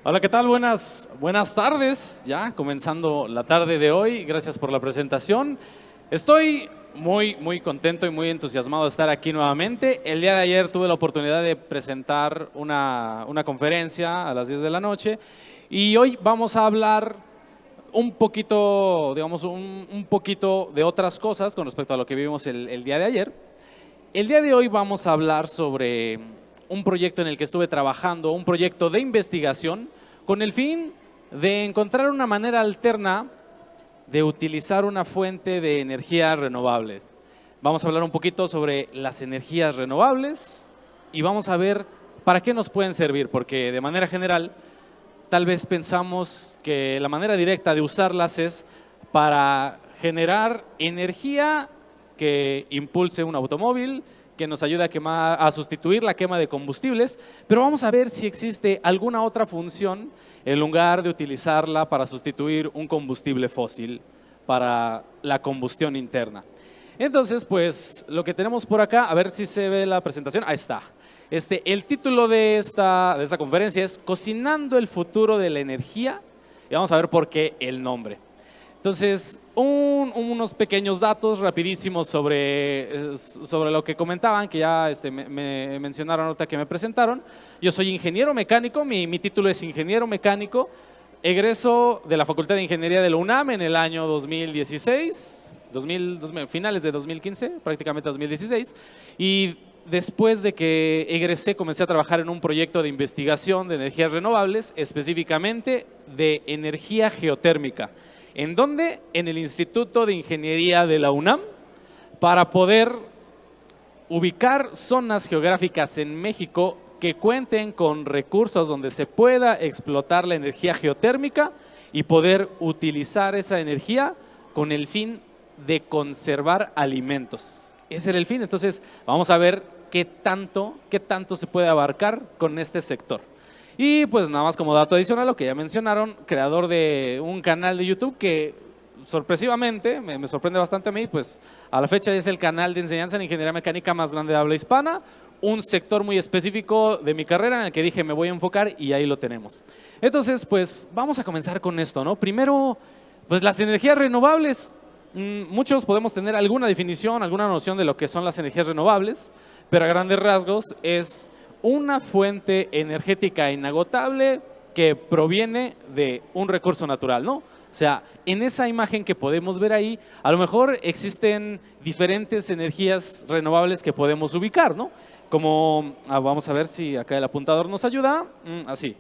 Hola, ¿qué tal? Buenas tardes, ya comenzando la tarde de hoy. Gracias por la presentación. Estoy muy contento y muy entusiasmado de estar aquí nuevamente. El día de ayer tuve la oportunidad de presentar una conferencia a las 10 de la noche y hoy vamos a hablar un poquito, digamos, un poquito de otras cosas con respecto a lo que vivimos el día de ayer. El día de hoy vamos a hablar sobre un proyecto en el que estuve trabajando, un proyecto de investigación con el fin de encontrar una manera alterna de utilizar una fuente de energía renovable. Vamos a hablar un poquito sobre las energías renovables y vamos a ver para qué nos pueden servir, porque de manera general tal vez pensamos que la manera directa de usarlas es para generar energía que impulse un automóvil, que nos ayude a sustituir la quema de combustibles, pero vamos a ver si existe alguna otra función en lugar de utilizarla para sustituir un combustible fósil para la combustión interna. Entonces, pues lo que tenemos por acá, a ver si se ve la presentación, ahí está. El título de esta conferencia es Cocinando el futuro de la energía y vamos a ver por qué el nombre. Entonces, unos pequeños datos rapidísimos sobre lo que comentaban, que ya me mencionaron ahorita que me presentaron. Yo soy ingeniero mecánico, mi título es ingeniero mecánico, egreso de la Facultad de Ingeniería de la UNAM en el año 2016, finales de 2015, prácticamente 2016, y después de que egresé comencé a trabajar en un proyecto de investigación de energías renovables, específicamente de energía geotérmica. ¿En dónde? En el Instituto de Ingeniería de la UNAM, para poder ubicar zonas geográficas en México que cuenten con recursos donde se pueda explotar la energía geotérmica y poder utilizar esa energía con el fin de conservar alimentos. Ese era el fin. Entonces, vamos a ver qué tanto se puede abarcar con este sector. Y pues nada más como dato adicional, lo que ya mencionaron, creador de un canal de YouTube que sorpresivamente, me sorprende bastante a mí, pues a la fecha es el canal de enseñanza en ingeniería mecánica más grande de habla hispana, un sector muy específico de mi carrera en el que dije me voy a enfocar y ahí lo tenemos. Entonces, pues vamos a comenzar con esto, ¿no? Primero, pues las energías renovables. Muchos podemos tener alguna definición, alguna noción de lo que son las energías renovables, pero a grandes rasgos es una fuente energética inagotable que proviene de un recurso natural, ¿no? O sea, en esa imagen que podemos ver ahí, a lo mejor existen diferentes energías renovables que podemos ubicar, ¿no? Como, vamos a ver si acá el apuntador nos ayuda, así.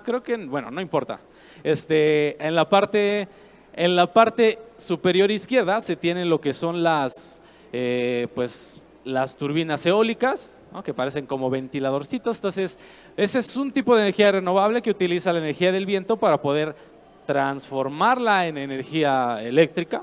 Creo que, bueno, no importa. En la parte superior izquierda se tienen lo que son las turbinas eólicas, ¿no? Que parecen como ventiladorcitos. Entonces, ese es un tipo de energía renovable que utiliza la energía del viento para poder transformarla en energía eléctrica.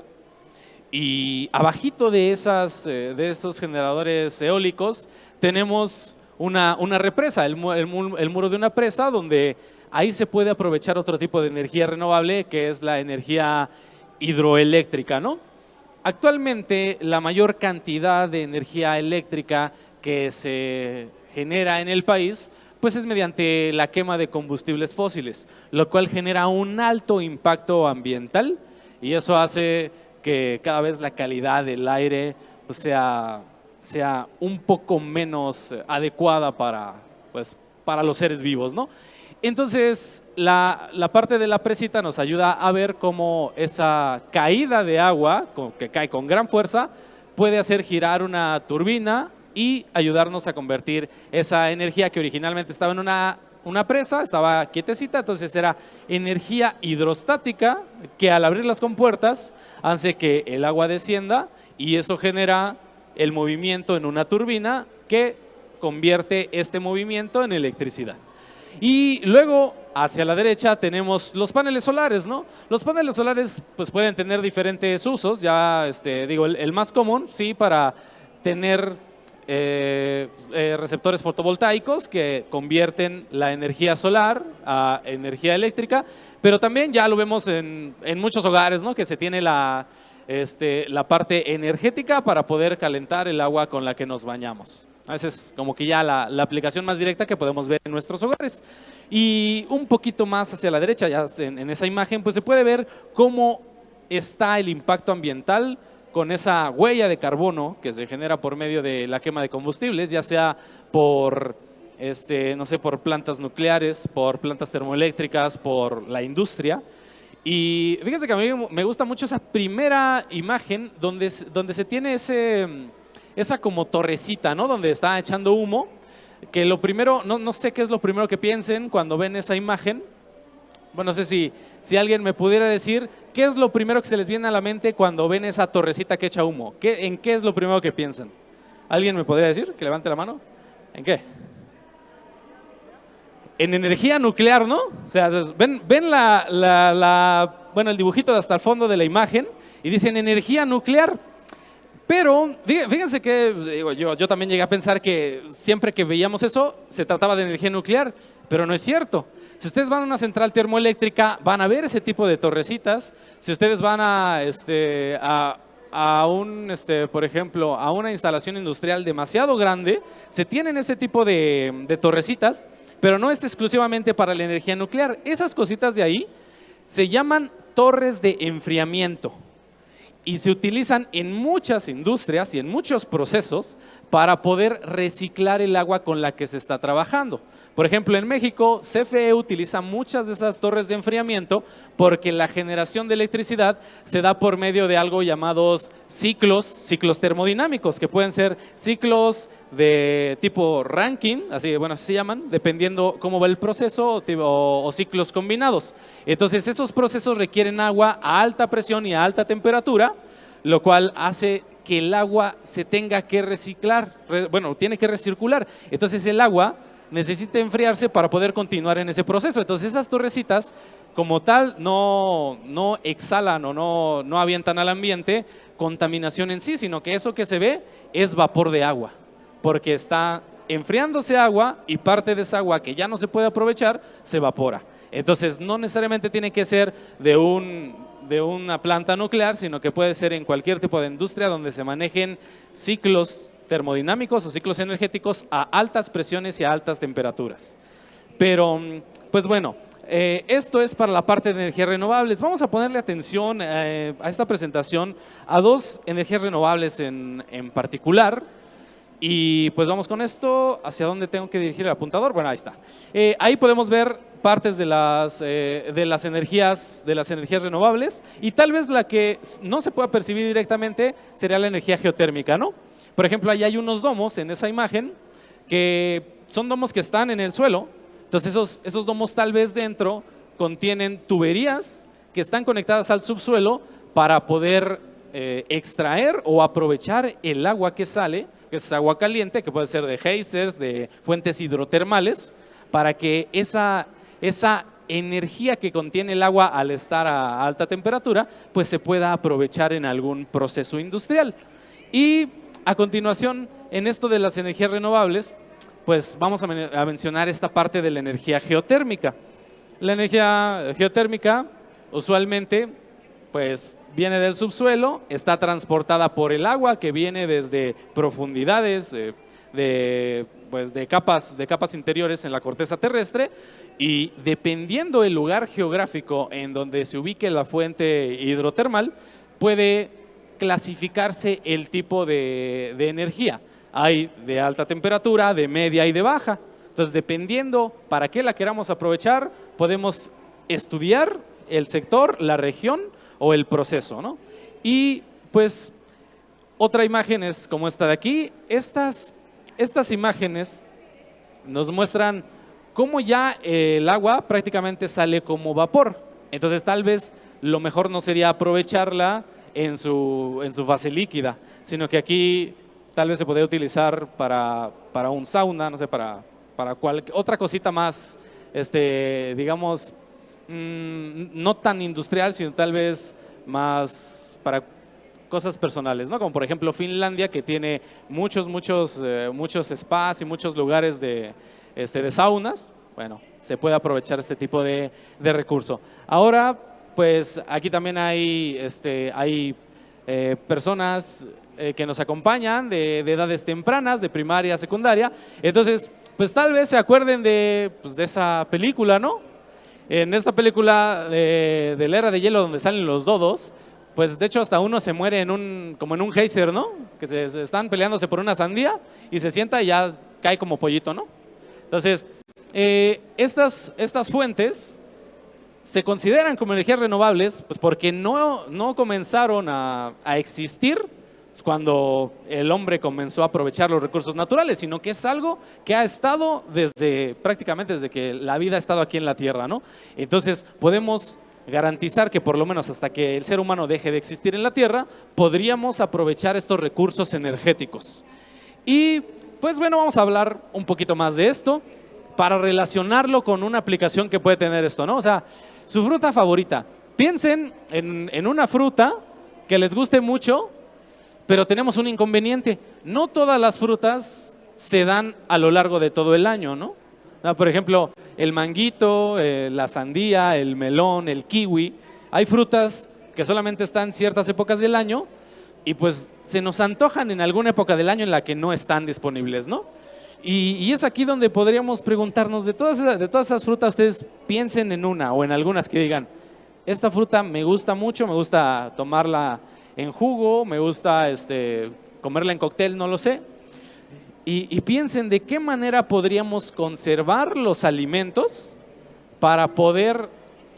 Y abajito de esos generadores eólicos tenemos una represa, el muro de una presa, donde ahí se puede aprovechar otro tipo de energía renovable, que es la energía hidroeléctrica, ¿no? Actualmente, la mayor cantidad de energía eléctrica que se genera en el país, pues es mediante la quema de combustibles fósiles, lo cual genera un alto impacto ambiental y eso hace que cada vez la calidad del aire pues, sea un poco menos adecuada para los seres vivos, ¿no? Entonces, la parte de la presita nos ayuda a ver cómo esa caída de agua, que cae con gran fuerza, puede hacer girar una turbina y ayudarnos a convertir esa energía que originalmente estaba en una presa, estaba quietecita, entonces era energía hidrostática que al abrir las compuertas hace que el agua descienda y eso genera el movimiento en una turbina que convierte este movimiento en electricidad. Y luego, hacia la derecha, tenemos los paneles solares, ¿no? Los paneles solares pues, pueden tener diferentes usos. Ya, el más común, sí, para tener receptores fotovoltaicos que convierten la energía solar a energía eléctrica, pero también ya lo vemos en muchos hogares, ¿no? Que se tiene la parte energética para poder calentar el agua con la que nos bañamos. Esa es como que ya la aplicación más directa que podemos ver en nuestros hogares. Y un poquito más hacia la derecha, ya en esa imagen, pues se puede ver cómo está el impacto ambiental con esa huella de carbono que se genera por medio de la quema de combustibles, ya sea por, no sé, por plantas nucleares, por plantas termoeléctricas, por la industria. Y fíjense que a mí me gusta mucho esa primera imagen donde se tiene esa como torrecita, ¿no? Donde está echando humo, que lo primero, no sé qué es lo primero que piensen cuando ven esa imagen. Bueno, no sé si alguien me pudiera decir qué es lo primero que se les viene a la mente cuando ven esa torrecita que echa humo. ¿En qué es lo primero que piensan? ¿Alguien me podría decir? Que levante la mano. ¿En qué? En energía nuclear, ¿no? O sea, ven bueno, el dibujito de hasta el fondo de la imagen y dicen energía nuclear. Pero fíjense que digo, yo también llegué a pensar que siempre que veíamos eso se trataba de energía nuclear, pero no es cierto. Si ustedes van a una central termoeléctrica van a ver ese tipo de torrecitas. Si ustedes van por ejemplo, a una instalación industrial demasiado grande, se tienen ese tipo de torrecitas, pero no es exclusivamente para la energía nuclear. Esas cositas de ahí se llaman torres de enfriamiento y se utilizan en muchas industrias y en muchos procesos para poder reciclar el agua con la que se está trabajando. Por ejemplo, en México, CFE utiliza muchas de esas torres de enfriamiento porque la generación de electricidad se da por medio de algo llamados ciclos termodinámicos, que pueden ser ciclos de tipo Rankine, así se llaman, dependiendo cómo va el proceso, o ciclos combinados. Entonces, esos procesos requieren agua a alta presión y a alta temperatura, lo cual hace que el agua se tenga que reciclar, tiene que recircular. Entonces, el agua necesita enfriarse para poder continuar en ese proceso. Entonces esas torrecitas como tal no exhalan o no avientan al ambiente contaminación en sí, sino que eso que se ve es vapor de agua, porque está enfriándose agua y parte de esa agua que ya no se puede aprovechar se evapora. Entonces no necesariamente tiene que ser de una planta nuclear, sino que puede ser en cualquier tipo de industria donde se manejen ciclos termodinámicos o ciclos energéticos a altas presiones y a altas temperaturas. Pero, pues bueno, esto es para la parte de energías renovables. Vamos a ponerle atención a esta presentación a dos energías renovables en particular. Y pues vamos con esto. ¿Hacia dónde tengo que dirigir el apuntador? Bueno, ahí está. Ahí podemos ver partes de las energías renovables, y tal vez la que no se pueda percibir directamente sería la energía geotérmica, ¿no? Por ejemplo, ahí hay unos domos en esa imagen que son domos que están en el suelo. Entonces esos domos tal vez dentro contienen tuberías que están conectadas al subsuelo para poder extraer o aprovechar el agua que sale, que es agua caliente, que puede ser de geysers, de fuentes hidrotermales, para que esa energía que contiene el agua al estar a alta temperatura, pues se pueda aprovechar en algún proceso industrial. Y a continuación, en esto de las energías renovables, pues vamos a mencionar esta parte de la energía geotérmica. La energía geotérmica usualmente pues viene del subsuelo, está transportada por el agua que viene desde profundidades de capas interiores en la corteza terrestre, y dependiendo del lugar geográfico en donde se ubique la fuente hidrotermal, puede clasificarse el tipo de energía. Hay de alta temperatura, de media y de baja. Entonces, dependiendo para qué la queramos aprovechar, podemos estudiar el sector, la región o el proceso, ¿no? Y pues otra imagen es como esta de aquí. Estas imágenes nos muestran cómo ya el agua prácticamente sale como vapor. Entonces, tal vez lo mejor no sería aprovecharla en su fase líquida, sino que aquí tal vez se podría utilizar para un sauna, no sé, para otra cosita más, digamos, no tan industrial, sino tal vez más para cosas personales, ¿no? Como por ejemplo Finlandia, que tiene muchos spas y muchos lugares de saunas. Bueno, se puede aprovechar este tipo de recurso. Ahora, pues aquí también hay personas que nos acompañan de edades tempranas, de primaria, secundaria. Entonces, pues tal vez se acuerden de esa película, ¿no? En esta película de la Era de Hielo donde salen los dodos, pues de hecho hasta uno se muere como en un geyser, ¿no? Que se están peleándose por una sandía y se sienta y ya cae como pollito, ¿no? Entonces, estas fuentes se consideran como energías renovables pues porque no comenzaron a existir cuando el hombre comenzó a aprovechar los recursos naturales, sino que es algo que ha estado prácticamente desde que la vida ha estado aquí en la Tierra, ¿no? Entonces podemos garantizar que por lo menos hasta que el ser humano deje de existir en la Tierra, podríamos aprovechar estos recursos energéticos. Y pues bueno, vamos a hablar un poquito más de esto para relacionarlo con una aplicación que puede tener esto, ¿no? O sea, su fruta favorita. Piensen en una fruta que les guste mucho, pero tenemos un inconveniente. No todas las frutas se dan a lo largo de todo el año, ¿no? Por ejemplo, el manguito, la sandía, el melón, el kiwi. Hay frutas que solamente están ciertas épocas del año y pues se nos antojan en alguna época del año en la que no están disponibles, ¿no? Y es aquí donde podríamos preguntarnos, de todas esas frutas, ustedes piensen en una o en algunas que digan, esta fruta me gusta mucho, me gusta tomarla en jugo, me gusta comerla en cóctel, no lo sé. Y piensen de qué manera podríamos conservar los alimentos para poder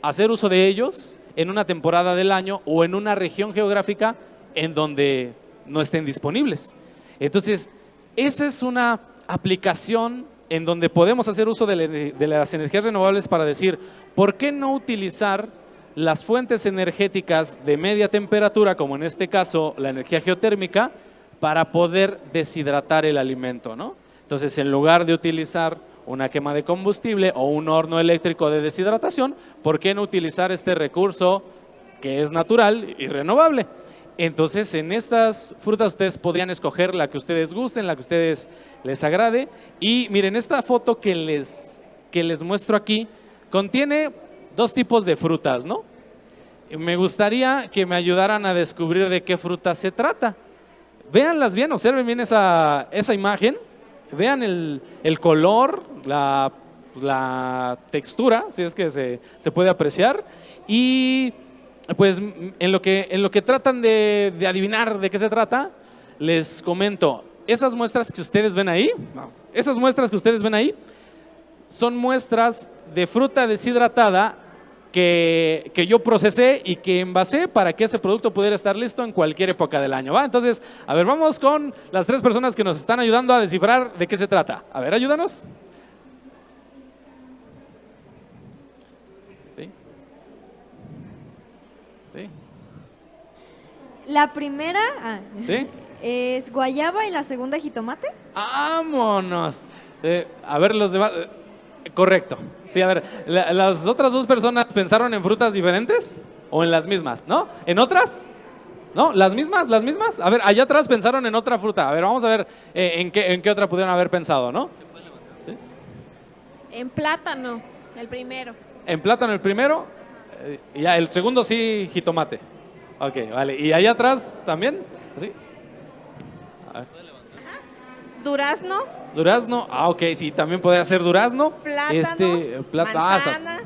hacer uso de ellos en una temporada del año o en una región geográfica en donde no estén disponibles. Entonces, esa es una aplicación en donde podemos hacer uso de las energías renovables para decir, ¿por qué no utilizar las fuentes energéticas de media temperatura, como en este caso la energía geotérmica, para poder deshidratar el alimento, ¿no? Entonces, en lugar de utilizar una quema de combustible o un horno eléctrico de deshidratación, ¿por qué no utilizar este recurso que es natural y renovable? Entonces, en estas frutas ustedes podrían escoger la que ustedes gusten, la que ustedes les agrade. Y miren, esta foto que les muestro aquí contiene dos tipos de frutas, ¿no? Me gustaría que me ayudaran a descubrir de qué fruta se trata. Véanlas bien, observen bien esa imagen, vean el color, la textura, si es que se puede apreciar, y pues en lo que tratan de adivinar de qué se trata, les comento, esas muestras que ustedes ven ahí, son muestras de fruta deshidratada que yo procesé y que envasé para que ese producto pudiera estar listo en cualquier época del año, ¿va? Entonces, a ver, vamos con las tres personas que nos están ayudando a descifrar de qué se trata. A ver, ayúdanos. ¿Sí? ¿Sí? La primera ¿Sí? es guayaba y la segunda jitomate. ¡Vámonos! A ver, los demás. Correcto. Sí, a ver, ¿las otras dos personas pensaron en frutas diferentes o en las mismas? ¿No? ¿En otras? ¿No? ¿Las mismas? ¿Las mismas? A ver, allá atrás pensaron en otra fruta. A ver, vamos a ver en qué otra pudieron haber pensado, ¿no? ¿Sí? En plátano, el primero. En plátano el primero, y ya el segundo sí, jitomate. Ok, vale. ¿Y allá atrás también? ¿Sí? A ver. Durazno. Durazno, ok, sí, también podría ser durazno. Plátano, manzana.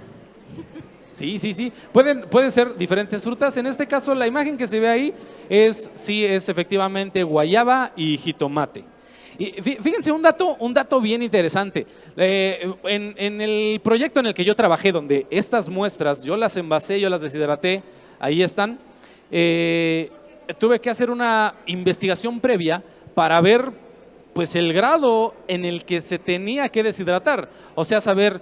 Sí. Pueden ser diferentes frutas. En este caso, la imagen que se ve ahí es efectivamente guayaba y jitomate. Y fíjense, un dato bien interesante. En el proyecto en el que yo trabajé, donde estas muestras, yo las envasé, yo las deshidraté, ahí están, tuve que hacer una investigación previa para ver pues el grado en el que se tenía que deshidratar, o sea, saber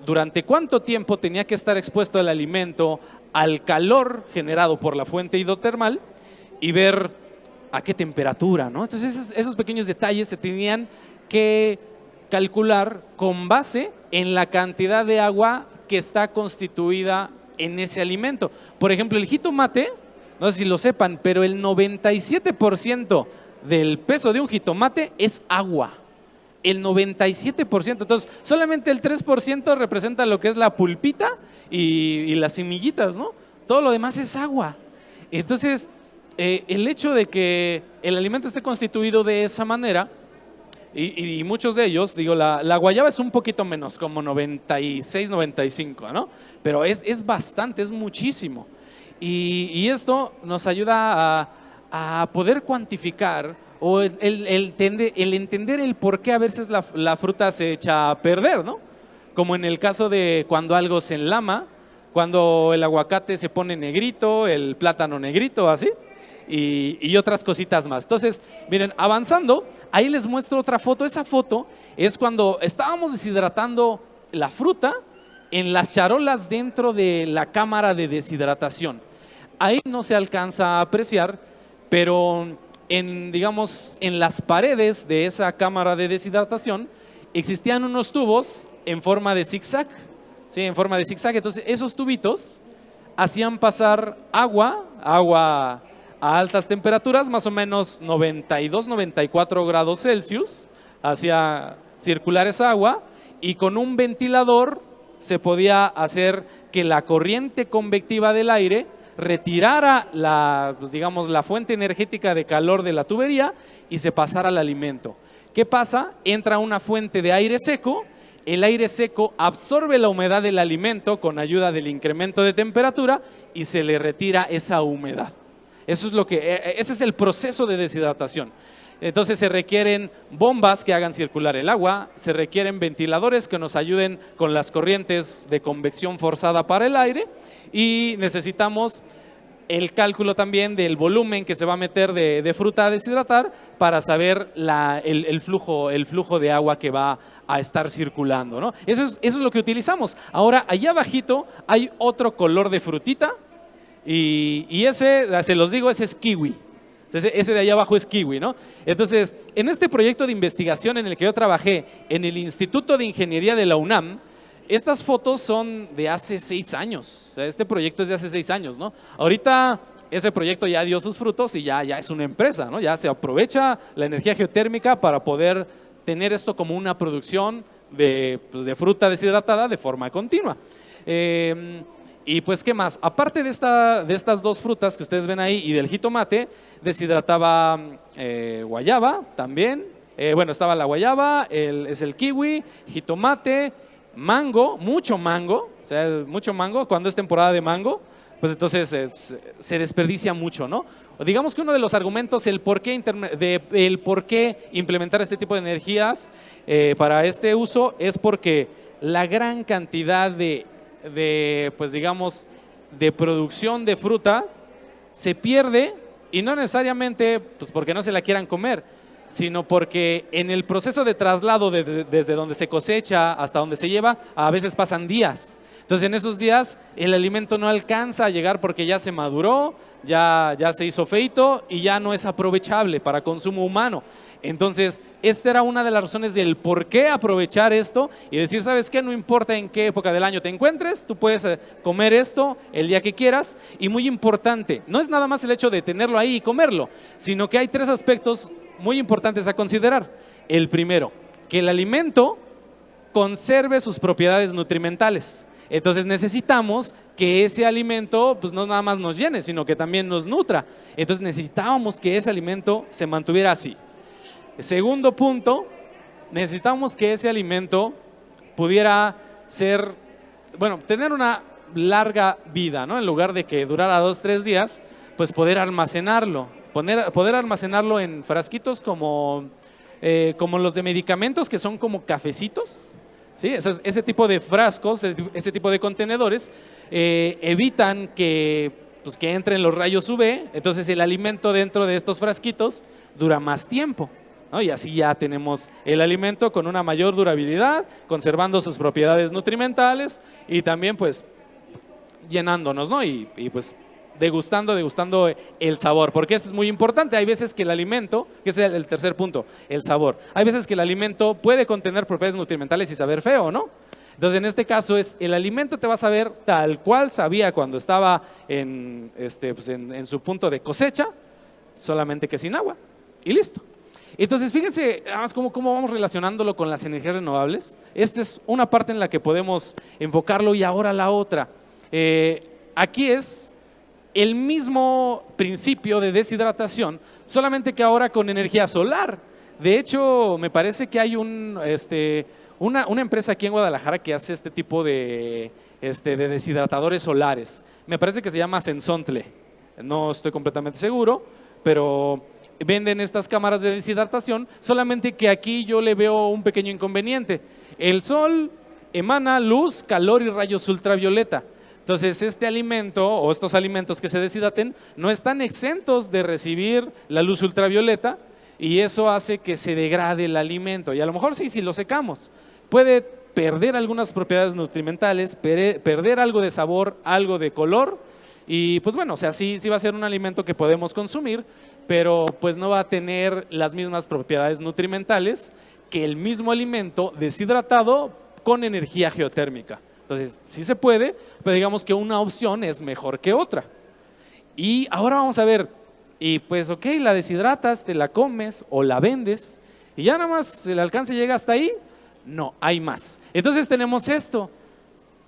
durante cuánto tiempo tenía que estar expuesto el alimento al calor generado por la fuente hidrotermal y ver a qué temperatura, ¿no? Entonces esos pequeños detalles se tenían que calcular con base en la cantidad de agua que está constituida en ese alimento. Por ejemplo, el jitomate, no sé si lo sepan, pero el 97% del peso de un jitomate es agua. El 97%. Entonces, solamente el 3% representa lo que es la pulpita y las semillitas, ¿no? Todo lo demás es agua. Entonces, el hecho de que el alimento esté constituido de esa manera, y muchos de ellos, digo, la guayaba es un poquito menos, como 96, 95, ¿no? Pero es bastante, es muchísimo. Y esto nos ayuda a poder cuantificar o el entender el por qué a veces la fruta se echa a perder, ¿no? Como en el caso de cuando algo se enlama, cuando el aguacate se pone negrito, el plátano negrito, así, y otras cositas más. Entonces, miren, avanzando, ahí les muestro otra foto. Esa foto es cuando estábamos deshidratando la fruta en las charolas dentro de la cámara de deshidratación. Ahí no se alcanza a apreciar, pero digamos, en las paredes de esa cámara de deshidratación existían unos tubos en forma de zigzag, ¿sí? En forma de zigzag. Entonces, esos tubitos hacían pasar agua a altas temperaturas, más o menos 92, 94 grados Celsius, hacía circular esa agua, y con un ventilador se podía hacer que la corriente convectiva del aire retirara pues digamos, la fuente energética de calor de la tubería y se pasara al alimento. ¿Qué pasa? Entra una fuente de aire seco, el aire seco absorbe la humedad del alimento con ayuda del incremento de temperatura y se le retira esa humedad. Ese es el proceso de deshidratación. Entonces se requieren bombas que hagan circular el agua, se requieren ventiladores que nos ayuden con las corrientes de convección forzada para el aire, y necesitamos el cálculo también del volumen que se va a meter de fruta a deshidratar para saber el flujo de agua que va a estar circulando, ¿no? Eso es lo que utilizamos. Ahora, allá abajito hay otro color de frutita, y ese, se los digo, ese es kiwi. Ese de allá abajo es kiwi, ¿no? Entonces, en este proyecto de investigación en el que yo trabajé en el Instituto de Ingeniería de la UNAM, estas fotos son de hace 6 años. O sea, este proyecto es de hace 6 años, ¿no? Ahorita ese proyecto ya dio sus frutos y ya es una empresa, ¿no? Ya se aprovecha la energía geotérmica para poder tener esto como una producción de fruta deshidratada de forma continua. Y pues, ¿qué más? Aparte de estas dos frutas que ustedes ven ahí y del jitomate, deshidrataba guayaba también. Bueno, estaba la guayaba, es el kiwi, jitomate, mango, mucho mango, o sea, mucho mango. Cuando es temporada de mango, pues entonces se desperdicia mucho, ¿no? Digamos que uno de los argumentos, el por qué implementar este tipo de energías para este uso, es porque la gran cantidad pues digamos, de producción de frutas se pierde, y no necesariamente pues porque no se la quieran comer, sino porque en el proceso de traslado desde donde se cosecha hasta donde se lleva, a veces pasan días. Entonces, en esos días el alimento no alcanza a llegar porque ya se maduró, ya se hizo feito y ya no es aprovechable para consumo humano. Entonces, esta era una de las razones del por qué aprovechar esto y decir, ¿sabes qué? No importa en qué época del año te encuentres, tú puedes comer esto el día que quieras. Y muy importante, no es nada más el hecho de tenerlo ahí y comerlo, sino que hay 3 aspectos muy importantes a considerar. El primero, que el alimento conserve sus propiedades nutrimentales. Entonces necesitamos que ese alimento pues no nada más nos llene, sino que también nos nutra. Entonces necesitábamos que ese alimento se mantuviera así. Segundo punto, necesitamos que ese alimento pudiera tener una larga vida, ¿no? En lugar de que durara 2, 3 días, pues poder almacenarlo. Poder almacenarlo en frasquitos como los de medicamentos, que son como cafecitos. ¿Sí? Ese tipo de frascos, ese tipo de contenedores evitan que entren los rayos UV. Entonces el alimento dentro de estos frasquitos dura más tiempo, ¿no? Y así ya tenemos el alimento con una mayor durabilidad, conservando sus propiedades nutrimentales y también pues llenándonos, ¿no? Y pues degustando el sabor, porque eso es muy importante. Hay veces que el alimento, que es el tercer punto, el sabor. Hay veces que el alimento puede contener propiedades nutrimentales y saber feo, ¿no? Entonces, en este caso el alimento te va a saber tal cual sabía cuando estaba en su punto de cosecha, solamente que sin agua, y listo. Entonces, fíjense además cómo vamos relacionándolo con las energías renovables. Esta es una parte en la que podemos enfocarlo, y ahora la otra. Aquí es el mismo principio de deshidratación, solamente que ahora con energía solar. De hecho, me parece que hay una empresa aquí en Guadalajara que hace este tipo de deshidratadores solares. Me parece que se llama Sensontle. No estoy completamente seguro, pero venden estas cámaras de deshidratación, solamente que aquí yo le veo un pequeño inconveniente. El sol emana luz, calor y rayos ultravioleta. Entonces, este alimento o estos alimentos que se deshidraten no están exentos de recibir la luz ultravioleta y eso hace que se degrade el alimento. Y a lo mejor sí, si lo secamos, puede perder algunas propiedades nutrimentales, perder algo de sabor, algo de color y pues bueno, o sea, sí va a ser un alimento que podemos consumir, pero pues no va a tener las mismas propiedades nutrimentales que el mismo alimento deshidratado con energía geotérmica. Entonces, sí se puede, pero digamos que una opción es mejor que otra. Y ahora vamos a ver, y pues ok, la deshidratas, te la comes o la vendes y ya nada más el alcance llega hasta ahí. No, hay más. Entonces tenemos esto.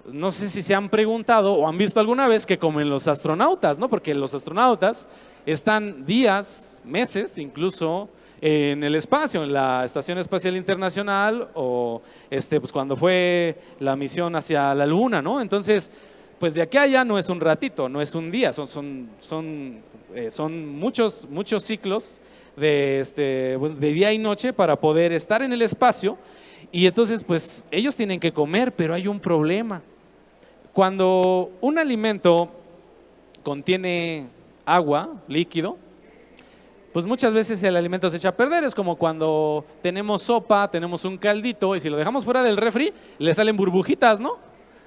No sé si se han preguntado o han visto alguna vez que comen los astronautas, ¿no? Porque los astronautas están días, meses incluso en el espacio, en la Estación Espacial Internacional o pues cuando fue la misión hacia la Luna, ¿no? Entonces, pues de aquí a allá no es un ratito, no es un día, son muchos ciclos de día y noche para poder estar en el espacio y entonces pues ellos tienen que comer, pero hay un problema. Cuando un alimento contiene agua, líquido, pues muchas veces el alimento se echa a perder. Es como cuando tenemos sopa, tenemos un caldito y si lo dejamos fuera del refri, le salen burbujitas, ¿no?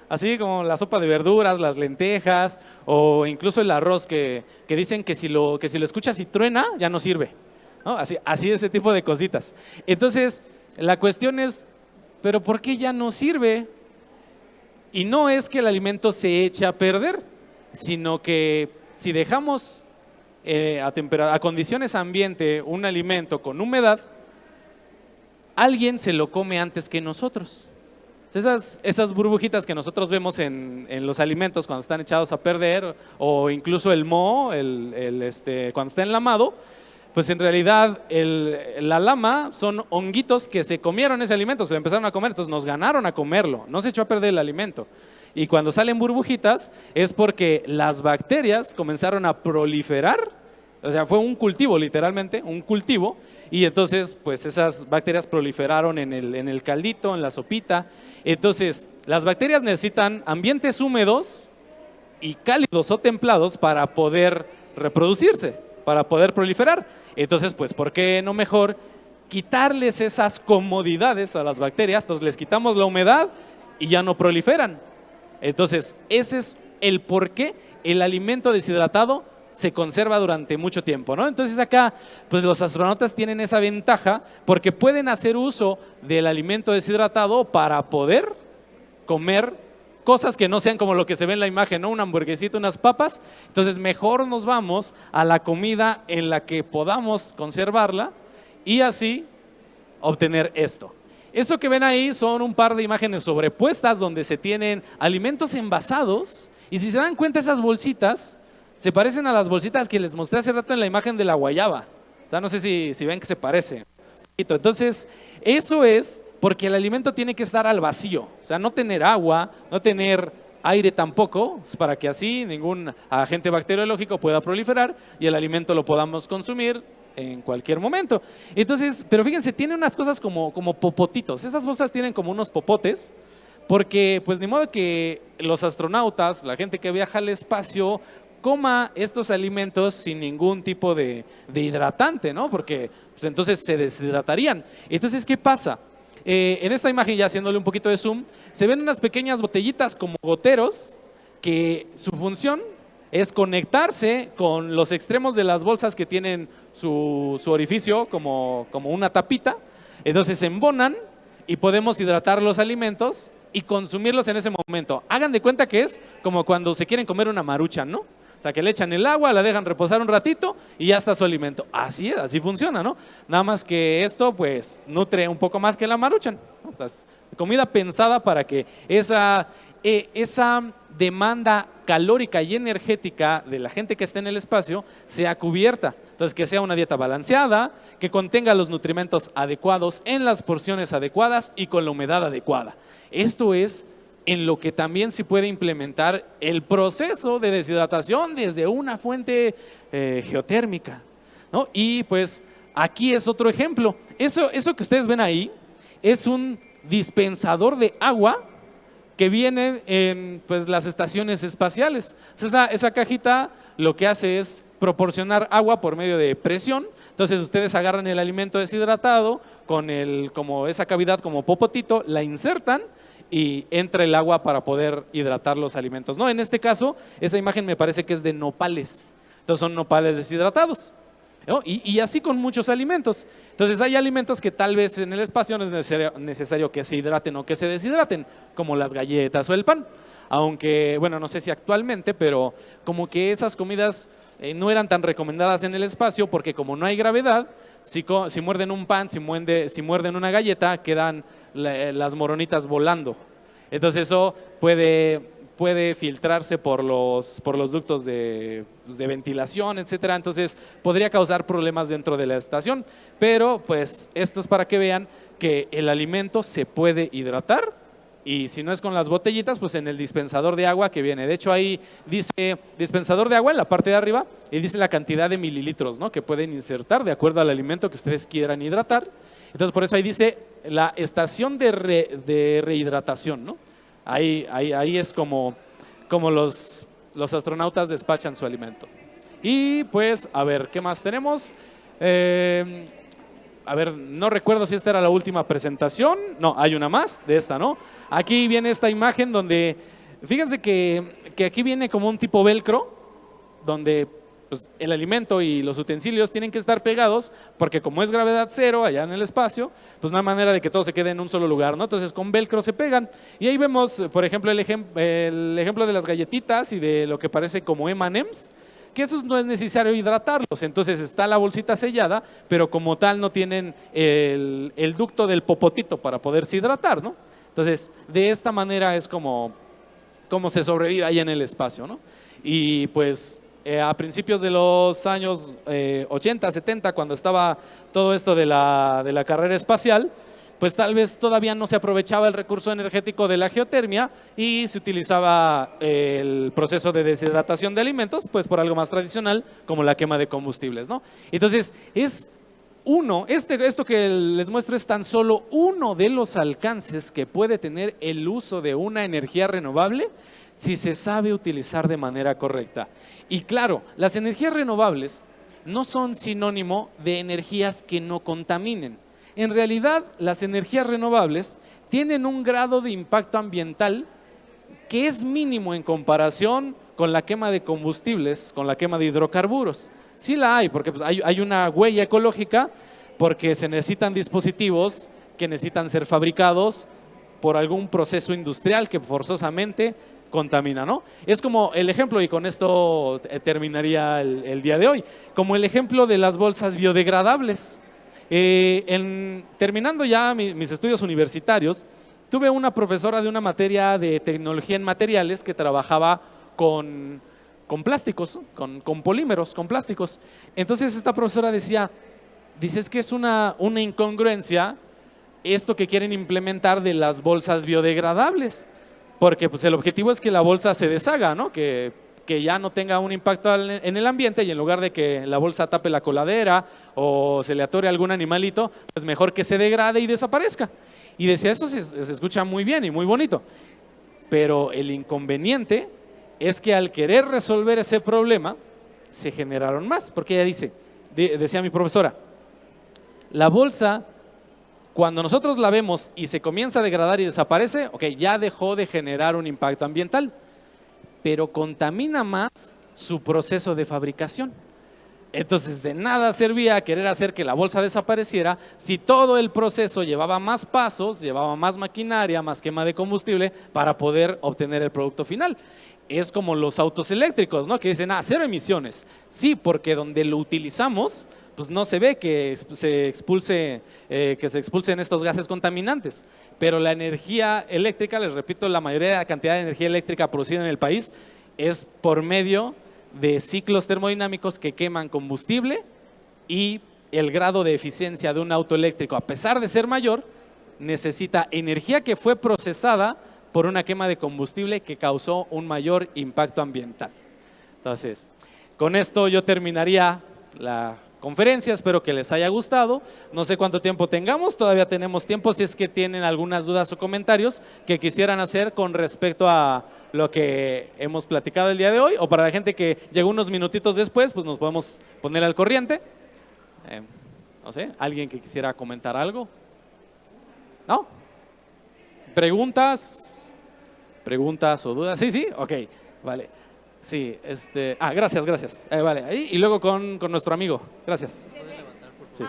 Así como la sopa de verduras, las lentejas o incluso el arroz que dicen que si lo escuchas y truena, ya no sirve, ¿no? Así ese tipo de cositas. Entonces, la cuestión es, ¿pero por qué ya no sirve? Y no es que el alimento se eche a perder, sino que si dejamos a condiciones ambiente un alimento con humedad, alguien se lo come antes que nosotros. Esas burbujitas que nosotros vemos en los alimentos cuando están echados a perder o incluso el moho, cuando está enlamado, pues en realidad la lama son honguitos que se comieron ese alimento, se lo empezaron a comer, entonces nos ganaron a comerlo, no se echó a perder el alimento. Y cuando salen burbujitas es porque las bacterias comenzaron a proliferar, o sea, fue un cultivo literalmente, un cultivo, y entonces pues esas bacterias proliferaron en el caldito, en la sopita. Entonces las bacterias necesitan ambientes húmedos y cálidos o templados para poder reproducirse, para poder proliferar. Entonces pues ¿por qué no mejor quitarles esas comodidades a las bacterias? Entonces les quitamos la humedad y ya no proliferan. Entonces, ese es el por qué el alimento deshidratado se conserva durante mucho tiempo, ¿no? Entonces acá, pues los astronautas tienen esa ventaja porque pueden hacer uso del alimento deshidratado para poder comer cosas que no sean como lo que se ve en la imagen, ¿no? Una hamburguesita, unas papas. Entonces, mejor nos vamos a la comida en la que podamos conservarla y así obtener esto. Eso que ven ahí son un par de imágenes sobrepuestas donde se tienen alimentos envasados y si se dan cuenta esas bolsitas se parecen a las bolsitas que les mostré hace rato en la imagen de la guayaba. O sea, no sé si ven que se parece. Entonces, eso es porque el alimento tiene que estar al vacío, o sea, no tener agua, no tener aire tampoco, para que así ningún agente bacteriológico pueda proliferar y el alimento lo podamos consumir en cualquier momento. Entonces, pero fíjense, tiene unas cosas como popotitos. Esas bolsas tienen como unos popotes, porque pues ni modo que los astronautas, la gente que viaja al espacio, coma estos alimentos sin ningún tipo de hidratante, ¿no? Porque pues, entonces se deshidratarían. Entonces, ¿qué pasa? En esta imagen, ya haciéndole un poquito de zoom, se ven unas pequeñas botellitas como goteros que su función es conectarse con los extremos de las bolsas que tienen su orificio como una tapita. Entonces se embonan y podemos hidratar los alimentos y consumirlos en ese momento. Hagan de cuenta que es como cuando se quieren comer una Maruchan, ¿no? O sea, que le echan el agua, la dejan reposar un ratito y ya está su alimento. Así es, así funciona, ¿no? Nada más que esto pues nutre un poco más que la Maruchan, ¿no? O sea, es comida pensada para que esa demanda calórica y energética de la gente que está en el espacio sea cubierta. Entonces, que sea una dieta balanceada, que contenga los nutrimentos adecuados en las porciones adecuadas y con la humedad adecuada. Esto es en lo que también se puede implementar el proceso de deshidratación desde una fuente geotérmica, ¿no? Y pues aquí es otro ejemplo. Eso que ustedes ven ahí es un dispensador de agua que viene en pues, las estaciones espaciales. Esa cajita lo que hace es proporcionar agua por medio de presión. Entonces ustedes agarran el alimento deshidratado con como esa cavidad como popotito, la insertan y entra el agua para poder hidratar los alimentos. No, en este caso, esa imagen me parece que es de nopales. Entonces son nopales deshidratados, ¿no? Y así con muchos alimentos. Entonces hay alimentos que tal vez en el espacio no es necesario que se hidraten o que se deshidraten, como las galletas o el pan. Aunque, bueno, no sé si actualmente, pero como que esas comidas no eran tan recomendadas en el espacio porque como no hay gravedad, si muerden un pan, si muerden una galleta, quedan las moronitas volando. Entonces eso puede filtrarse por los ductos de ventilación, etcétera. Entonces podría causar problemas dentro de la estación. Pero pues esto es para que vean que el alimento se puede hidratar. Y si no es con las botellitas, pues en el dispensador de agua que viene. De hecho, ahí dice dispensador de agua en la parte de arriba y dice la cantidad de mililitros, ¿no? Que pueden insertar de acuerdo al alimento que ustedes quieran hidratar. Entonces, por eso ahí dice la estación de rehidratación, ¿no? Ahí es como los astronautas despachan su alimento. Y pues, a ver, ¿qué más tenemos? A ver, no recuerdo si esta era la última presentación. No, hay una más de esta, ¿no? Aquí viene esta imagen donde, fíjense que aquí viene como un tipo velcro, donde pues, el alimento y los utensilios tienen que estar pegados, porque como es gravedad cero allá en el espacio, pues no hay manera de que todo se quede en un solo lugar, ¿no? Entonces con velcro se pegan. Y ahí vemos, por ejemplo, el ejemplo de las galletitas y de lo que parece como M&M's, que esos no es necesario hidratarlos, entonces está la bolsita sellada, pero como tal no tienen el ducto del popotito para poderse hidratar, ¿no? Entonces, de esta manera es como se sobrevive ahí en el espacio, ¿no? Y pues a principios de los años 80, 70, cuando estaba todo esto de la carrera espacial, pues tal vez todavía no se aprovechaba el recurso energético de la geotermia y se utilizaba el proceso de deshidratación de alimentos, pues por algo más tradicional, como la quema de combustibles, ¿no? Entonces, esto que les muestro es tan solo uno de los alcances que puede tener el uso de una energía renovable si se sabe utilizar de manera correcta. Y claro, las energías renovables no son sinónimo de energías que no contaminen. En realidad, las energías renovables tienen un grado de impacto ambiental que es mínimo en comparación con la quema de combustibles, con la quema de hidrocarburos. Sí la hay, porque pues, hay una huella ecológica, porque se necesitan dispositivos que necesitan ser fabricados por algún proceso industrial que forzosamente contamina, ¿no? Es como el ejemplo, y con esto terminaría el día de hoy, como el ejemplo de las bolsas biodegradables. Terminando ya mis estudios universitarios, tuve una profesora de una materia de tecnología en materiales que trabajaba con plásticos, con polímeros, con plásticos. Entonces esta profesora dice, es que es una incongruencia esto que quieren implementar de las bolsas biodegradables, porque pues el objetivo es que la bolsa se deshaga, ¿no? Que ya no tenga un impacto en el ambiente, y en lugar de que la bolsa tape la coladera o se le atore a algún animalito, pues mejor que se degrade y desaparezca. Y decía, eso se escucha muy bien y muy bonito, pero el inconveniente es que al querer resolver ese problema se generaron más, porque ella decía mi profesora, la bolsa, cuando nosotros la vemos y se comienza a degradar y desaparece, ok, ya dejó de generar un impacto ambiental, pero contamina más su proceso de fabricación. Entonces de nada servía querer hacer que la bolsa desapareciera si todo el proceso llevaba más pasos, llevaba más maquinaria, más quema de combustible para poder obtener el producto final. es como los autos eléctricos, ¿no? Que dicen, cero emisiones. Sí, porque donde lo utilizamos, pues no se ve que se expulsen estos gases contaminantes. Pero la energía eléctrica, les repito, la mayoría de la cantidad de energía eléctrica producida en el país es por medio de ciclos termodinámicos que queman combustible, y el grado de eficiencia de un auto eléctrico, a pesar de ser mayor, necesita energía que fue procesada por una quema de combustible que causó un mayor impacto ambiental. Entonces, con esto yo terminaría la conferencia. Espero que les haya gustado. No sé cuánto tiempo tengamos, todavía tenemos tiempo si es que tienen algunas dudas o comentarios que quisieran hacer con respecto a lo que hemos platicado el día de hoy, o para la gente que llegó unos minutitos después, pues nos podemos poner al corriente. No sé, ¿alguien que quisiera comentar algo? ¿No? ¿Preguntas o dudas? Sí, ok, vale. Sí, gracias. Vale, ahí, y luego con nuestro amigo. Gracias. Sí.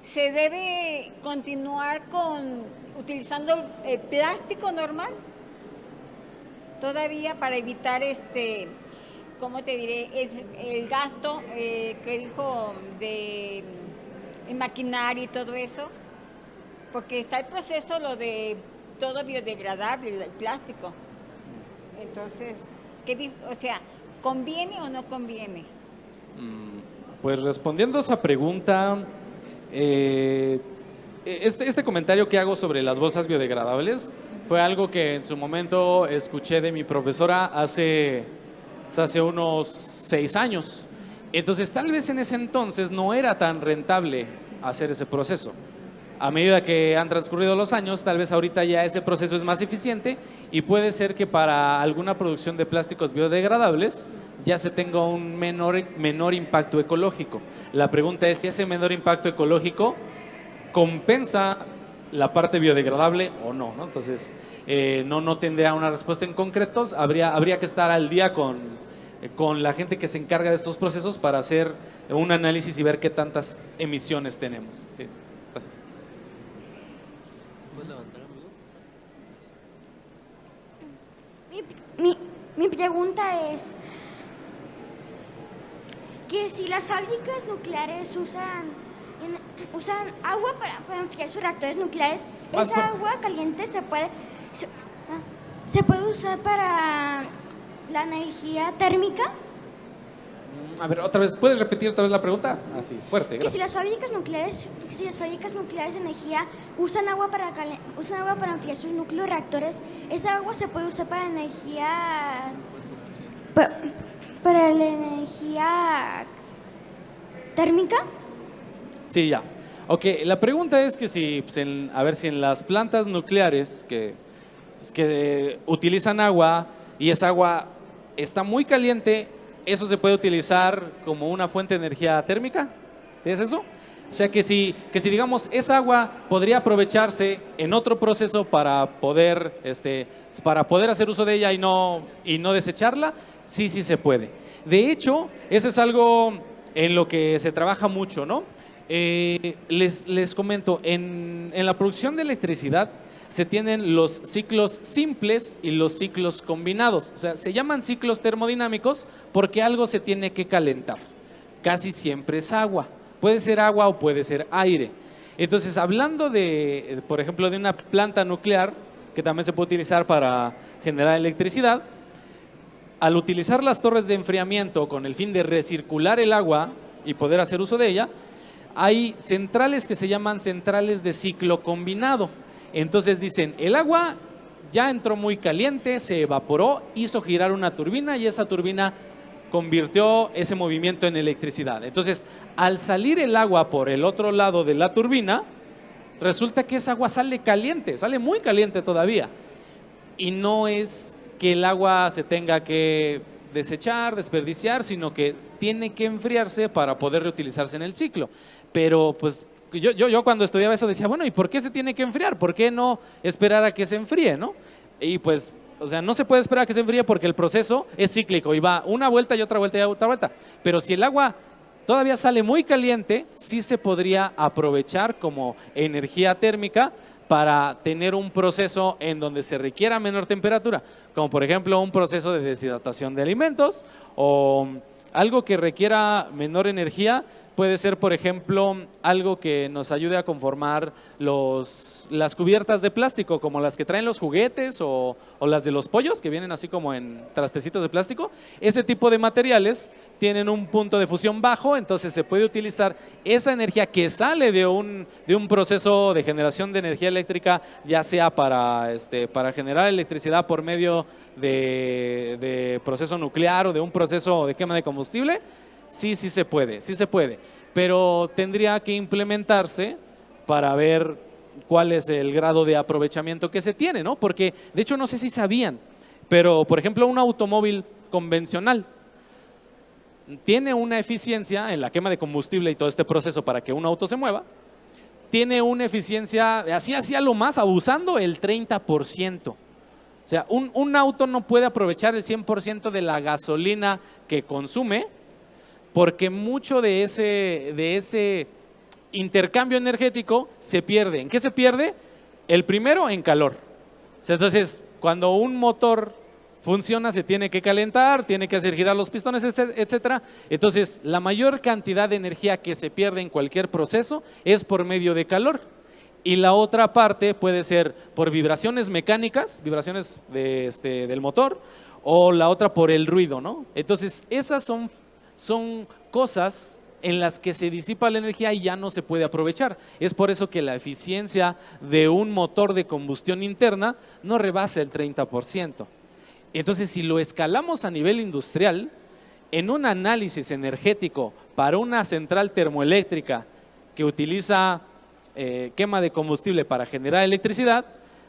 ¿Se debe continuar utilizando el plástico normal? Todavía para evitar ¿cómo te diré? Es el gasto que dijo en maquinaria y todo eso, porque está el proceso lo de todo biodegradable, el plástico. Entonces, ¿qué dijo? O sea, ¿conviene o no conviene? Pues respondiendo a esa pregunta, este comentario que hago sobre las bolsas biodegradables fue algo que en su momento escuché de mi profesora hace unos 6 años. Entonces, tal vez en ese entonces no era tan rentable hacer ese proceso. A medida que han transcurrido los años, tal vez ahorita ya ese proceso es más eficiente, y puede ser que para alguna producción de plásticos biodegradables ya se tenga un menor impacto ecológico. La pregunta es si ese menor impacto ecológico compensa la parte biodegradable o no, ¿no? Entonces, no tendría una respuesta en concretos. Habría que estar al día con la gente que se encarga de estos procesos para hacer un análisis y ver qué tantas emisiones tenemos. Sí, gracias. Mi pregunta es que si las fábricas nucleares usan agua para enfriar sus reactores nucleares, ¿esa agua caliente se puede usar para la energía térmica? A ver, otra vez, ¿puedes repetir otra vez la pregunta? Así, fuerte, gracias. Que si las fábricas nucleares de energía usan agua para enfriar sus núcleos reactores, ¿esa agua se puede usar para para la energía térmica? Sí, ya. Ok, la pregunta es que si, pues a ver si en las plantas nucleares que utilizan agua y esa agua está muy caliente, ¿eso se puede utilizar como una fuente de energía térmica? ¿Sí es eso? O sea que si digamos esa agua podría aprovecharse en otro proceso para poder hacer uso de ella y no desecharla, sí se puede. De hecho, eso es algo en lo que se trabaja mucho, ¿no? Les comento, en la producción de electricidad se tienen los ciclos simples y los ciclos combinados. O sea, se llaman ciclos termodinámicos porque algo se tiene que calentar. Casi siempre es agua. Puede ser agua o puede ser aire. Entonces, hablando por ejemplo, de una planta nuclear que también se puede utilizar para generar electricidad, al utilizar las torres de enfriamiento con el fin de recircular el agua y poder hacer uso de ella, hay centrales que se llaman centrales de ciclo combinado. Entonces dicen, el agua ya entró muy caliente, se evaporó, hizo girar una turbina y esa turbina convirtió ese movimiento en electricidad. Entonces, al salir el agua por el otro lado de la turbina, resulta que esa agua sale caliente, sale muy caliente todavía. Y no es que el agua se tenga que desechar, desperdiciar, sino que tiene que enfriarse para poder reutilizarse en el ciclo. Pero pues yo cuando estudiaba eso decía, bueno, ¿y por qué se tiene que enfriar? ¿Por qué no esperar a que se enfríe, no? Y pues, o sea, no se puede esperar a que se enfríe porque el proceso es cíclico y va una vuelta y otra vuelta y otra vuelta. Pero si el agua todavía sale muy caliente, sí se podría aprovechar como energía térmica para tener un proceso en donde se requiera menor temperatura, como por ejemplo un proceso de deshidratación de alimentos o algo que requiera menor energía. Puede ser, por ejemplo, algo que nos ayude a conformar las cubiertas de plástico, como las que traen los juguetes o las de los pollos, que vienen así como en trastecitos de plástico. Ese tipo de materiales tienen un punto de fusión bajo, entonces se puede utilizar esa energía que sale de un proceso de generación de energía eléctrica, ya sea para generar electricidad por medio de proceso nuclear o de un proceso de quema de combustible. Sí se puede, pero tendría que implementarse para ver cuál es el grado de aprovechamiento que se tiene, ¿no? Porque, de hecho, no sé si sabían, pero, por ejemplo, un automóvil convencional tiene una eficiencia en la quema de combustible y todo este proceso para que un auto se mueva, tiene una eficiencia, así a lo más, abusando, el 30%. O sea, un auto no puede aprovechar el 100% de la gasolina que consume, porque mucho de ese intercambio energético se pierde. ¿En qué se pierde? El primero, en calor. O sea, entonces, cuando un motor funciona, se tiene que calentar, tiene que hacer girar los pistones, etcétera. Entonces, la mayor cantidad de energía que se pierde en cualquier proceso es por medio de calor. Y la otra parte puede ser por vibraciones mecánicas, vibraciones del motor, o la otra por el ruido, ¿no? Entonces, esas son cosas en las que se disipa la energía y ya no se puede aprovechar. Es por eso que la eficiencia de un motor de combustión interna no rebasa el 30%. Entonces, si lo escalamos a nivel industrial, en un análisis energético para una central termoeléctrica que utiliza quema de combustible para generar electricidad,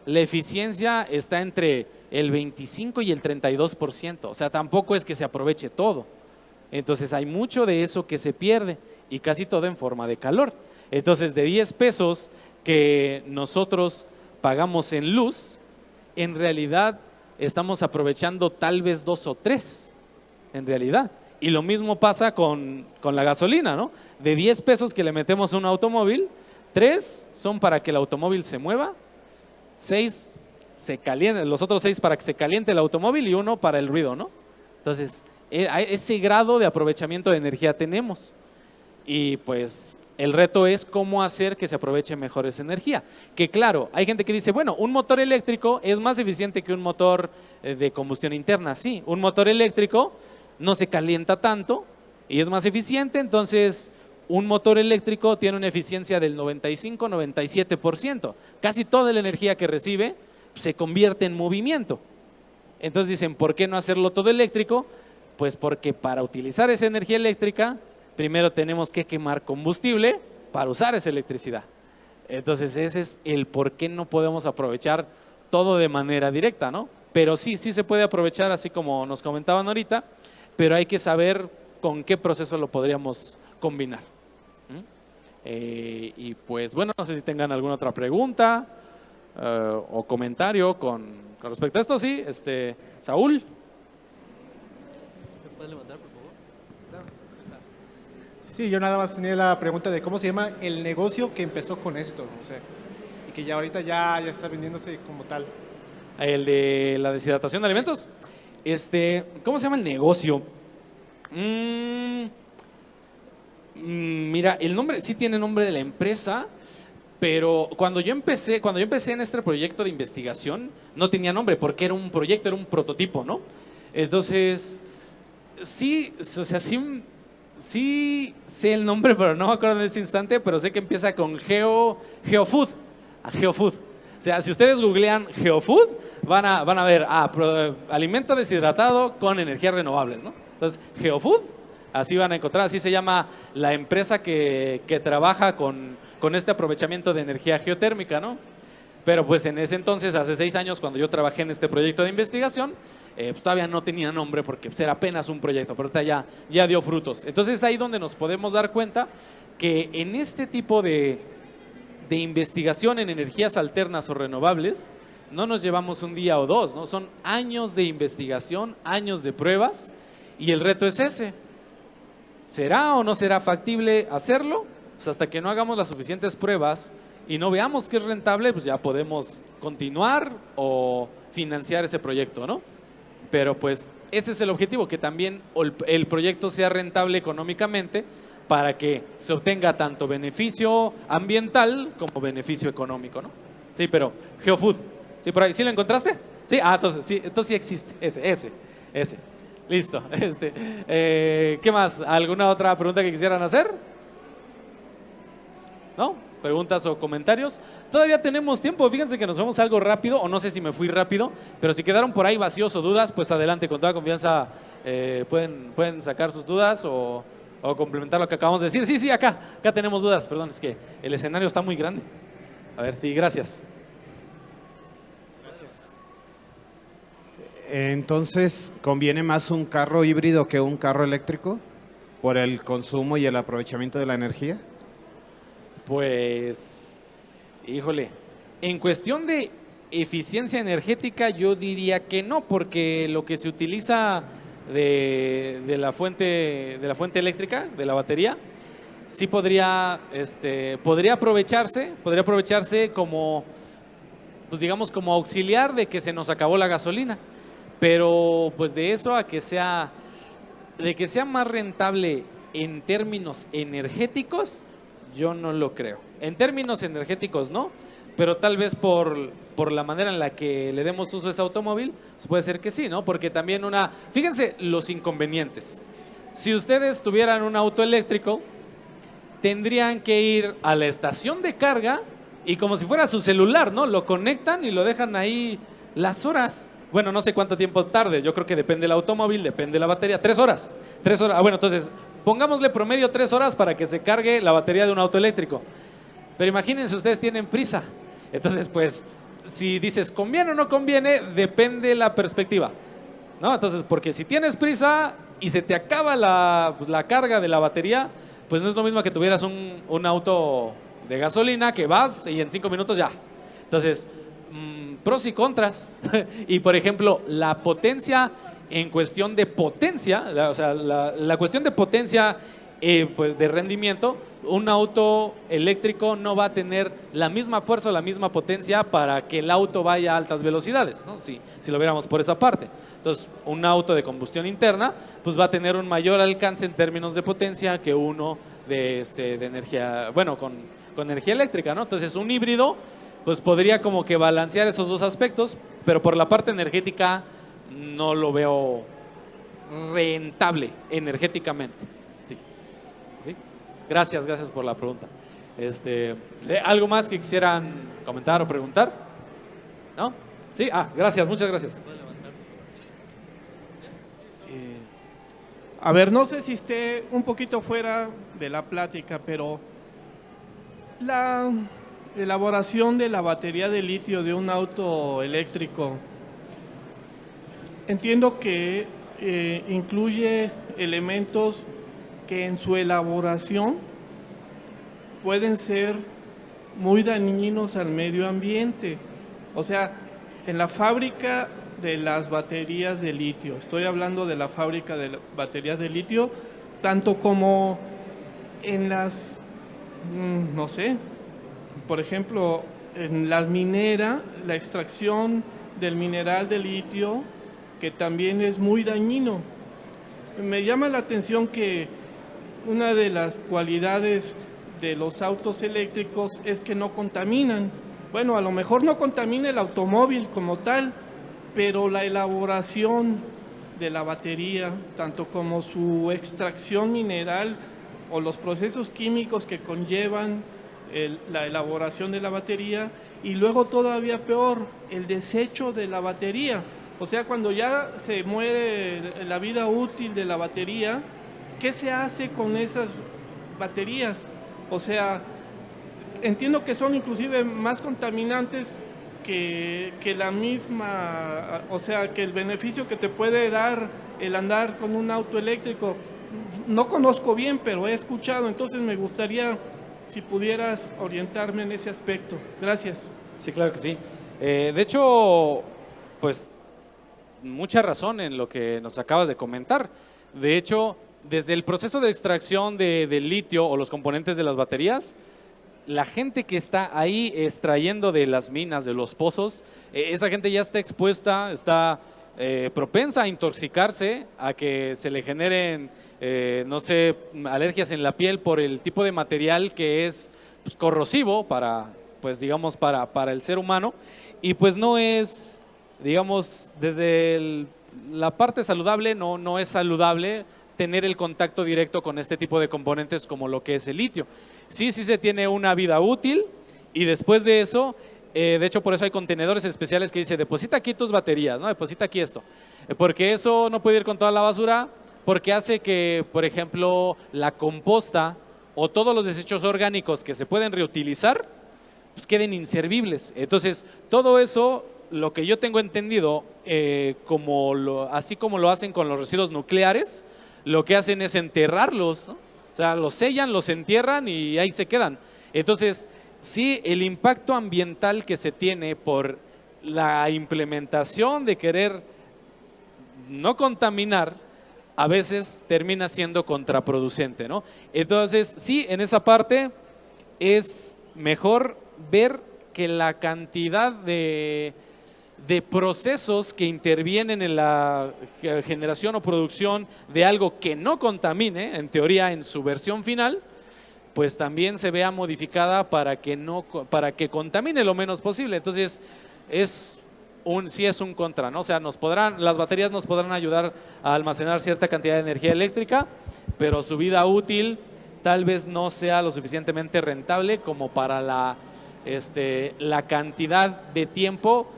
la eficiencia está entre el 25 y el 32%. O sea, tampoco es que se aproveche todo. Entonces hay mucho de eso que se pierde y casi todo en forma de calor. Entonces, de 10 pesos que nosotros pagamos en luz, en realidad estamos aprovechando tal vez 2 o 3, en realidad. Y lo mismo pasa con la gasolina, ¿no? De 10 pesos que le metemos a un automóvil, 3 son para que el automóvil se mueva, 6 se caliente, los otros 6 para que se caliente el automóvil y 1 para el ruido, ¿no? Entonces, ese grado de aprovechamiento de energía tenemos. Y pues el reto es cómo hacer que se aproveche mejor esa energía. Que claro, hay gente que dice, bueno, un motor eléctrico es más eficiente que un motor de combustión interna. Sí, un motor eléctrico no se calienta tanto y es más eficiente, entonces un motor eléctrico tiene una eficiencia del 95-97%. Casi toda la energía que recibe se convierte en movimiento. Entonces dicen, ¿por qué no hacerlo todo eléctrico? Pues porque para utilizar esa energía eléctrica, primero tenemos que quemar combustible para usar esa electricidad. Entonces ese es el por qué no podemos aprovechar todo de manera directa, ¿no? Pero sí se puede aprovechar, así como nos comentaban ahorita, pero hay que saber con qué proceso lo podríamos combinar. Y pues bueno, no sé si tengan alguna otra pregunta o comentario con respecto a esto. Sí, Saúl. ¿Se puede levantar, por favor? Claro. Sí, yo nada más tenía la pregunta de cómo se llama el negocio que empezó con esto, o sea, y que ya ahorita ya está vendiéndose como tal. El de la deshidratación de alimentos. ¿Cómo se llama el negocio? Mira, el nombre sí tiene nombre de la empresa, pero cuando yo empecé en este proyecto de investigación, no tenía nombre porque era un proyecto, era un prototipo, ¿no? Entonces, sí, o sea, sí sé el nombre, pero no me acuerdo en este instante, pero sé que empieza con GeoFood. GeoFood. O sea, si ustedes googlean GeoFood, van a ver alimento deshidratado con energías renovables, ¿no? Entonces, GeoFood, así van a encontrar, así se llama la empresa que trabaja con este aprovechamiento de energía geotérmica, ¿no? Pero pues en ese entonces, hace 6 años, cuando yo trabajé en este proyecto de investigación, pues todavía no tenía nombre porque pues, era apenas un proyecto, pero ahorita ya dio frutos. Entonces ahí donde nos podemos dar cuenta que en este tipo de investigación en energías alternas o renovables, no nos llevamos un día o dos, ¿no? Son años de investigación, años de pruebas, y el reto es ese. ¿Será o no será factible hacerlo? Pues hasta que no hagamos las suficientes pruebas y no veamos que es rentable, pues ya podemos continuar o financiar ese proyecto, ¿no? Pero pues ese es el objetivo, que también el proyecto sea rentable económicamente para que se obtenga tanto beneficio ambiental como beneficio económico, ¿no? Sí, pero GeoFood, ¿sí por ahí? ¿Sí lo encontraste? Sí, entonces sí existe, ese. Listo. ¿Qué más? ¿Alguna otra pregunta que quisieran hacer? ¿No? ¿Preguntas o comentarios? Todavía tenemos tiempo, fíjense que nos vemos algo rápido, o no sé si me fui rápido, pero si quedaron por ahí vacíos o dudas, pues adelante, con toda confianza pueden sacar sus dudas o complementar lo que acabamos de decir. Sí, acá tenemos dudas, perdón, es que el escenario está muy grande. A ver, sí, gracias. Entonces, ¿conviene más un carro híbrido que un carro eléctrico por el consumo y el aprovechamiento de la energía? Pues, híjole, en cuestión de eficiencia energética yo diría que no, porque lo que se utiliza de la fuente eléctrica, de la batería, sí podría aprovecharse como, pues digamos, como auxiliar de que se nos acabó la gasolina. Pero pues de eso a que sea más rentable en términos energéticos, yo no lo creo. En términos energéticos no, pero tal vez por la manera en la que le demos uso a ese automóvil, pues puede ser que sí, ¿no? Porque también fíjense los inconvenientes. Si ustedes tuvieran un auto eléctrico, tendrían que ir a la estación de carga y como si fuera su celular, ¿no? Lo conectan y lo dejan ahí las horas. Bueno, no sé cuánto tiempo tarde, yo creo que depende del automóvil, depende de la batería. 3 horas. Bueno, entonces, pongámosle promedio 3 horas para que se cargue la batería de un auto eléctrico. Pero imagínense, ustedes tienen prisa. Entonces, pues, si dices, ¿conviene o no conviene? Depende la perspectiva, ¿no? Entonces, porque si tienes prisa y se te acaba la carga de la batería, pues no es lo mismo que tuvieras un auto de gasolina que vas y en 5 minutos ya. Entonces, pros y contras. Y por ejemplo, la potencia en cuestión de potencia, la cuestión de potencia pues de rendimiento, un auto eléctrico no va a tener la misma fuerza o la misma potencia para que el auto vaya a altas velocidades, ¿no? Si lo viéramos por esa parte. Entonces, un auto de combustión interna pues va a tener un mayor alcance en términos de potencia que uno de energía, bueno, con energía eléctrica, ¿no? Entonces, un híbrido pues podría como que balancear esos dos aspectos, pero por la parte energética no lo veo rentable energéticamente. Sí. Gracias por la pregunta. ¿Algo más que quisieran comentar o preguntar? ¿No? Sí, gracias, muchas gracias. A ver, no sé si esté un poquito fuera de la plática, pero la elaboración de la batería de litio de un auto eléctrico, entiendo que incluye elementos que en su elaboración pueden ser muy dañinos al medio ambiente. O sea, en la fábrica de las baterías de litio, estoy hablando de la fábrica de baterías de litio, tanto como en las, no sé, por ejemplo, en la minera, la extracción del mineral de litio, que también es muy dañino. Me llama la atención que una de las cualidades de los autos eléctricos es que no contaminan. Bueno, a lo mejor no contamina el automóvil como tal, pero la elaboración de la batería, tanto como su extracción mineral o los procesos químicos que conllevan la elaboración de la batería, y luego todavía peor, el desecho de la batería. O sea, cuando ya se muere la vida útil de la batería, ¿qué se hace con esas baterías? O sea, entiendo que son inclusive más contaminantes que la misma, o sea, que el beneficio que te puede dar el andar con un auto eléctrico. No conozco bien, pero he escuchado, entonces me gustaría si pudieras orientarme en ese aspecto. Gracias. Sí, claro que sí. De hecho, pues mucha razón en lo que nos acabas de comentar. De hecho, desde el proceso de extracción del litio o los componentes de las baterías, la gente que está ahí extrayendo de las minas, de los pozos, esa gente ya está expuesta, está propensa a intoxicarse, a que se le generen, no sé, alergias en la piel por el tipo de material que es pues, corrosivo para, pues digamos, para el ser humano, y pues no es, digamos, desde la parte saludable, no es saludable tener el contacto directo con este tipo de componentes como lo que es el litio. Sí se tiene una vida útil y después de eso, de hecho por eso hay contenedores especiales que dice deposita aquí tus baterías, ¿no? Deposita aquí esto, porque eso no puede ir con toda la basura, porque hace que, por ejemplo, la composta o todos los desechos orgánicos que se pueden reutilizar, pues queden inservibles. Entonces, todo eso, lo que yo tengo entendido, así como lo hacen con los residuos nucleares, lo que hacen es enterrarlos, ¿no? O sea, los sellan, los entierran y ahí se quedan. Entonces, sí, el impacto ambiental que se tiene por la implementación de querer no contaminar, a veces termina siendo contraproducente, ¿no? Entonces, sí, en esa parte es mejor ver que la cantidad de procesos que intervienen en la generación o producción de algo que no contamine, en teoría en su versión final, pues también se vea modificada para que contamine lo menos posible. Entonces sí es un contra, ¿no? O sea, las baterías nos podrán ayudar a almacenar cierta cantidad de energía eléctrica, pero su vida útil tal vez no sea lo suficientemente rentable como para la cantidad de tiempo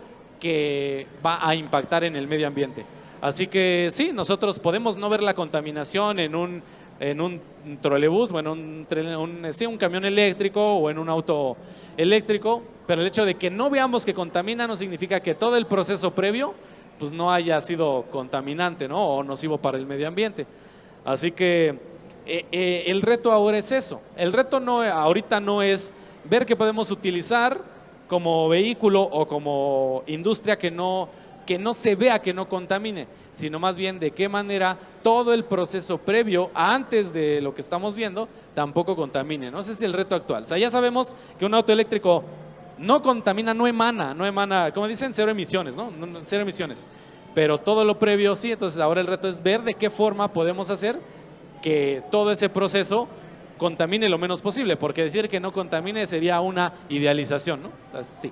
que va a impactar en el medio ambiente. Así que sí, nosotros podemos no ver la contaminación en un trolebús o en un camión eléctrico o en un auto eléctrico, pero el hecho de que no veamos que contamina no significa que todo el proceso previo pues no haya sido contaminante, ¿no? O nocivo para el medio ambiente. Así que el reto ahora es eso. El reto ahorita no es ver qué podemos utilizar como vehículo o como industria que no se vea que no contamine, sino más bien de qué manera todo el proceso previo, antes de lo que estamos viendo, tampoco contamine, ¿no? Ese es el reto actual. O sea, ya sabemos que un auto eléctrico no contamina, no emana, como dicen, cero emisiones, ¿no? Cero emisiones. Pero todo lo previo sí, entonces ahora el reto es ver de qué forma podemos hacer que todo ese proceso contamine lo menos posible, porque decir que no contamine sería una idealización, ¿no? Entonces, sí.